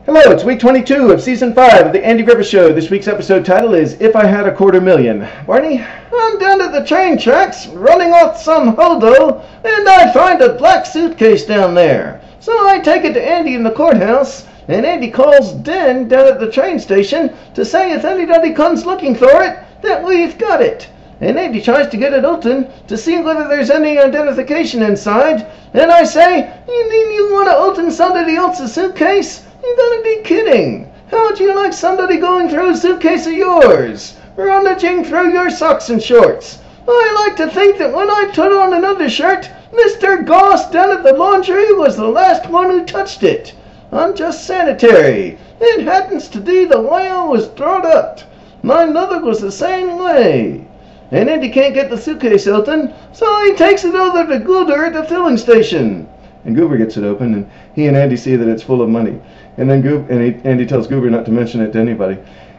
Hello, it's week 22 of season 5 of the Andy Griffith Show. This week's episode title is If I Had a $250,000. Barney, I'm down at the train tracks running off some hobo and I find a black suitcase down there. So I take it to Andy in the courthouse and Andy calls Den down at the train station to say if anybody comes looking for it, that we've got it. And Andy tries to get it open to see whether there's any identification inside. And I say, you mean you want to open somebody else's suitcase? You gotta be kidding. How'd you like somebody going through a suitcase of yours? Rummaging through your socks and shorts? I like to think that when I put on an undershirt, Mr. Goss down at the laundry was the last one who touched it. I'm just sanitary. It happens to be the way I was brought up. My mother was the same way. And Andy can't get the suitcase open, so he takes it over to Goober at the filling station. And Goober gets it open, and he and Andy see that it's full of money. And then Andy tells Goober not to mention it to anybody.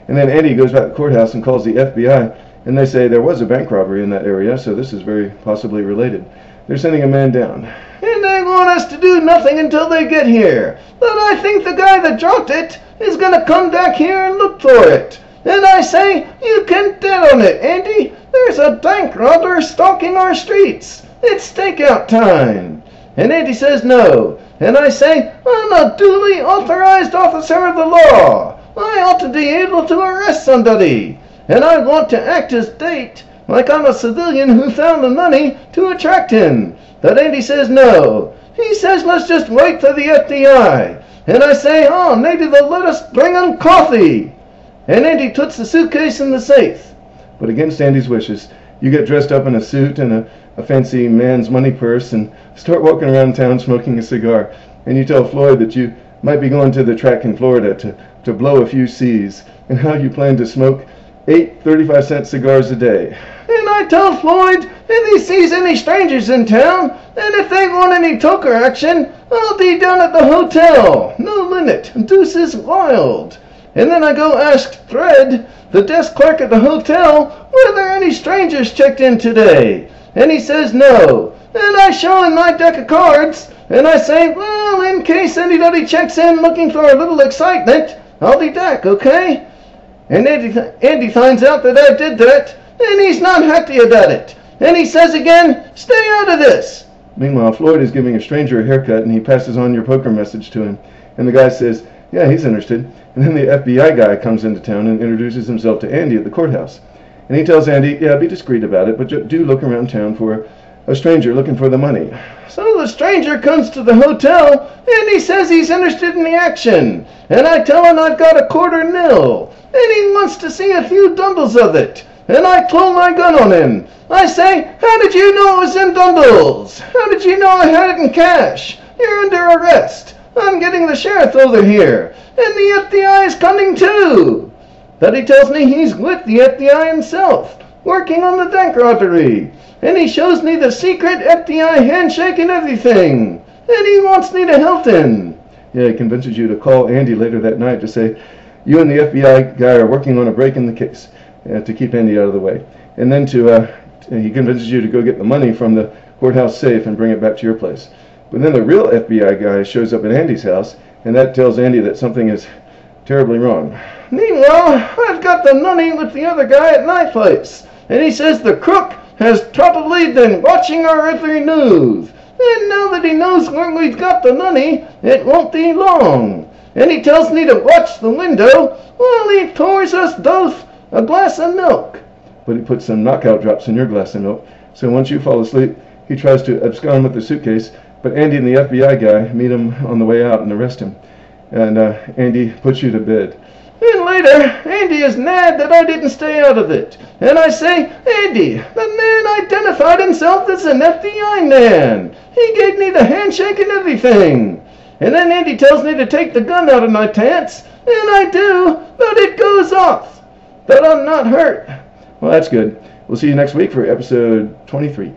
And then Andy goes back to the courthouse and calls the FBI, and they say there was a bank robbery in that area, so this is very possibly related. They're sending a man down. And they want us to do nothing until they get here. But I think the guy that dropped it is going to come back here and look for it. And I say, you can bet on it, Andy. There's a bank robber stalking our streets. It's stakeout time. And Andy says no. And I say, I'm a duly authorized officer of the law. I ought to be able to arrest somebody. And I want to act as bait, like I'm a civilian who found the money to attract him. But Andy says no. He says let's just wait for the FBI. And I say, oh, maybe they'll let us bring him coffee. And Andy puts the suitcase in the safe. But against Andy's wishes, you get dressed up in a suit and a fancy man's money purse and start walking around town smoking a cigar. And you tell Floyd that you might be going to the track in Florida to blow a few C's and how you plan to smoke 8 35-cent cigars a day. And I tell Floyd if he sees any strangers in town and if they want any toker action, I'll be down at the hotel. No limit. Deuces wild. And then I go ask Fred, the desk clerk at the hotel, were there any strangers checked in today? And he says no. And I show him my deck of cards, and I say, well, in case anybody checks in looking for a little excitement, I'll be back, okay? And Andy finds out that I did that, and he's not happy about it. And he says again, stay out of this. Meanwhile, Floyd is giving a stranger a haircut, and he passes on your poker message to him. And the guy says, yeah, he's interested. And then the FBI guy comes into town and introduces himself to Andy at the courthouse. And he tells Andy, yeah, be discreet about it, but do look around town for a stranger looking for the money. So the stranger comes to the hotel, and he says he's interested in the action. And I tell him I've got $250,000, and he wants to see a few bundles of it. And I pull my gun on him. I say, how did you know it was in bundles? How did you know I had it in cash? You're under arrest. I'm getting the sheriff over here, and the FBI is coming too. But he tells me he's with the FBI himself, working on the bank robbery. And he shows me the secret FBI handshake and everything. And he wants me to help him. Yeah, he convinces you to call Andy later that night to say, you and the FBI guy are working on a break in the case to keep Andy out of the way. And then he convinces you to go get the money from the courthouse safe and bring it back to your place. But then the real FBI guy shows up at Andy's house, and that tells Andy that something is terribly wrong. Meanwhile, I've got the money with the other guy at my place, and he says the crook has probably been watching our every move. And now that he knows where we've got the money, it won't be long. And he tells me to watch the window while he pours us both a glass of milk. But he puts some knockout drops in your glass of milk, so once you fall asleep, he tries to abscond with the suitcase, but Andy and the FBI guy meet him on the way out and arrest him. And Andy puts you to bed. And later, Andy is mad that I didn't stay out of it. And I say, Andy, the man identified himself as an FBI man. He gave me the handshake and everything. And then Andy tells me to take the gun out of my pants. And I do, but it goes off. But I'm not hurt. Well, that's good. We'll see you next week for episode 23.